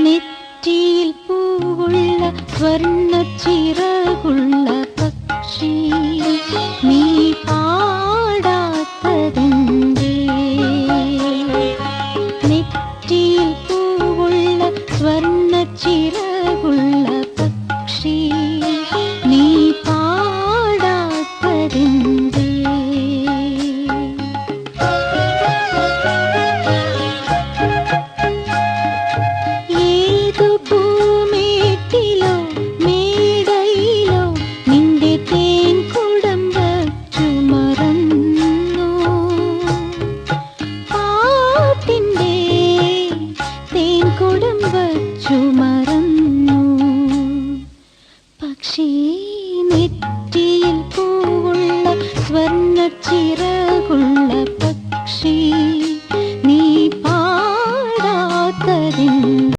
നെറ്റിയിൽ പൂവുള്ള സ്വർണ്ണച്ചിറകുള്ള പക്ഷി നീ പാടാത്തതെന്തേ? നെറ്റിയിൽ പൂവുള്ള സ്വർണ്ണച്ചിറകുള്ള പക്ഷി നീ പാടാത്തതെന്തേ? ചുമ